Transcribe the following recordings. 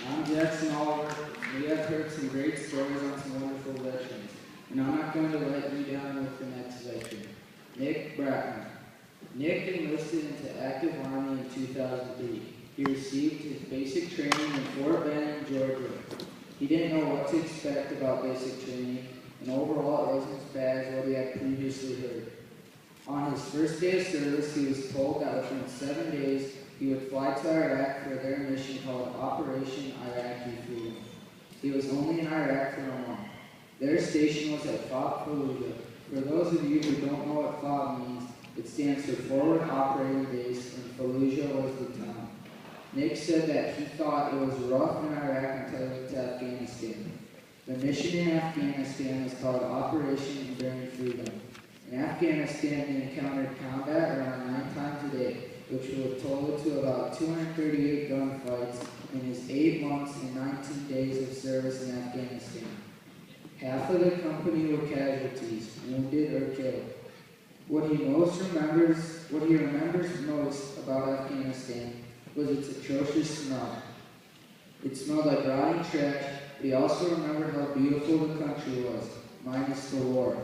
I'm Jackson Oliver. We have heard some great stories on some wonderful veterans, and I'm not going to let you down with the next veteran, Nick Bratland. Nick enlisted into active army in 2003. He received his basic training in Fort Benning, Georgia. He didn't know what to expect about basic training, and overall it wasn't as bad as what he had previously heard. On his first day of service, he was told that within 7 days, he would fly to Iraq for their mission called Operation Iraqi Freedom. He was only in Iraq for a month. Their station was at Fallujah. For those of you who don't know what FOB means, it stands for Forward Operating Base, and Fallujah was the town. Nick said that he thought it was rough in Iraq until he went to Afghanistan. The mission in Afghanistan was called Operation Enduring Freedom. In Afghanistan, he encountered combat around 9 times a day, which would total to about 238 gunfights in his 8 months and 19 days of service in Afghanistan. Half of the company were casualties, wounded or killed. What he remembers most about Afghanistan was its atrocious smell. It smelled like rotting trash, but he also remembered how beautiful the country was, minus the war.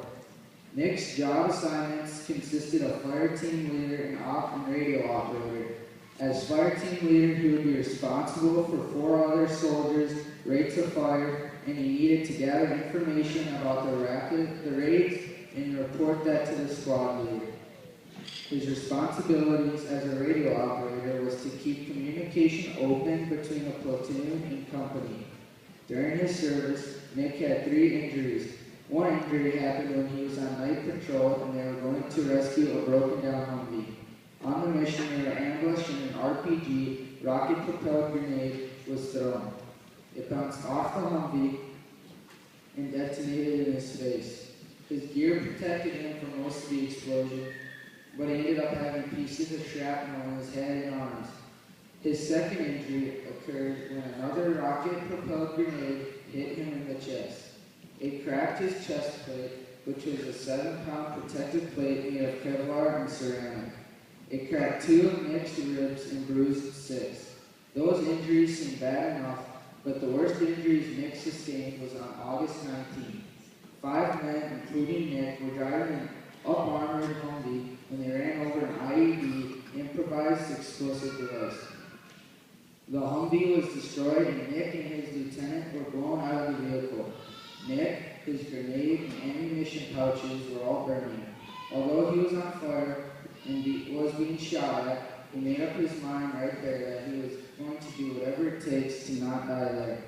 Nick's job assignments consisted of fire team leader and radio operator. As fire team leader, he would be responsible for 4 other soldiers' rates of fire, and he needed to gather information about the raids and report that to the squad leader. His responsibilities as a radio operator was to keep communication open between a platoon and company. During his service, Nick had 3 injuries. One injury happened when he was on night patrol and they were going to rescue a broken down Humvee. On the mission, they were ambushed and an RPG, rocket-propelled grenade, was thrown. It bounced off the Humvee and detonated in his face. His gear protected him from most of the explosion, but he ended up having pieces of shrapnel in his head and arms. His second injury occurred when another rocket-propelled grenade hit him in the chest. It cracked his chest plate, which was a 7-pound protective plate made of Kevlar and ceramic. It cracked 2 of Nick's ribs and bruised 6. Those injuries seemed bad enough, but the worst injuries Nick sustained was on August 19th. 5 men, including Nick, were driving an up-armored Humvee when they ran over an IED, improvised explosive device. The Humvee was destroyed and Nick and his lieutenant were blown out of the vehicle. Nick, his grenade, and ammunition pouches were all burning. Although he was on fire and was being shot at, he made up his mind right there that he was going to do whatever it takes to not die there.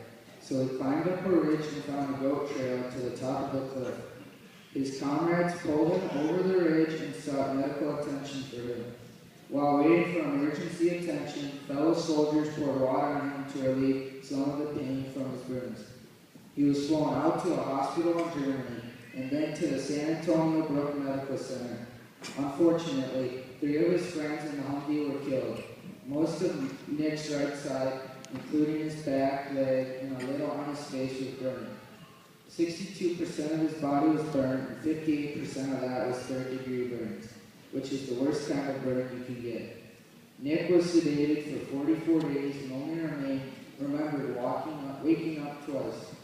So he climbed up a ridge and found a goat trail to the top of the cliff. His comrades pulled him over the ridge and sought medical attention for him. While waiting for emergency attention, fellow soldiers poured water on him to relieve some of the pain from his burns. He was flown out to a hospital in Germany and then to the San Antonio Brook Medical Center. Unfortunately, 3 of his friends in the Humvee were killed. Most of Nick's right side, including his back, leg, and a little on his face, was burned. 62% of his body was burned, and 58% of that was 3rd-degree burns, which is the worst kind of burn you can get. Nick was sedated for 44 days and only remembered waking up twice.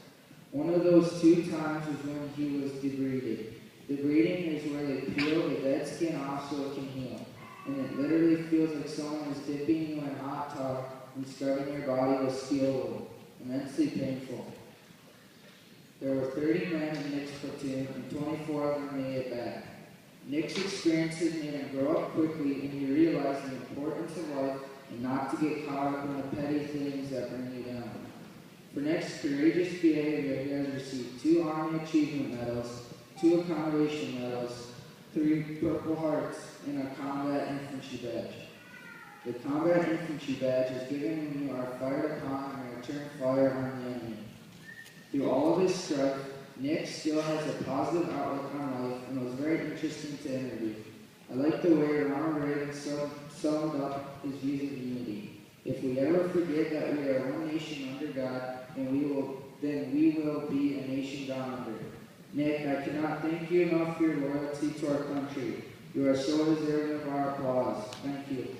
One of those 2 times was when he was debrided. Debriding is where they peel the dead skin off so it can heal, and it literally feels like someone is dipping you in hot tar and scrubbing your body with steel wool. Immensely painful. There were 30 men in Nick's platoon, and 24 of them made it back. Nick's experiences made him grow up quickly, and he realized the importance of life and not to get caught up in the petty things that bring you down. For Nick's courageous behavior, he has received 2 Army Achievement Medals, 2 Accommodation Medals, 3 Purple Hearts, and a Combat Infantry Badge. The Combat Infantry Badge is given when you are fired upon and return fire on the enemy. Through all of his strife, Nick still has a positive outlook on life and was very interesting to interview. I like the way Ronald Reagan summed up his views of unity. If we ever forget that we are one nation under God, then we will be a nation gone under. Nick, I cannot thank you enough for your loyalty to our country. You are so deserving of our applause. Thank you.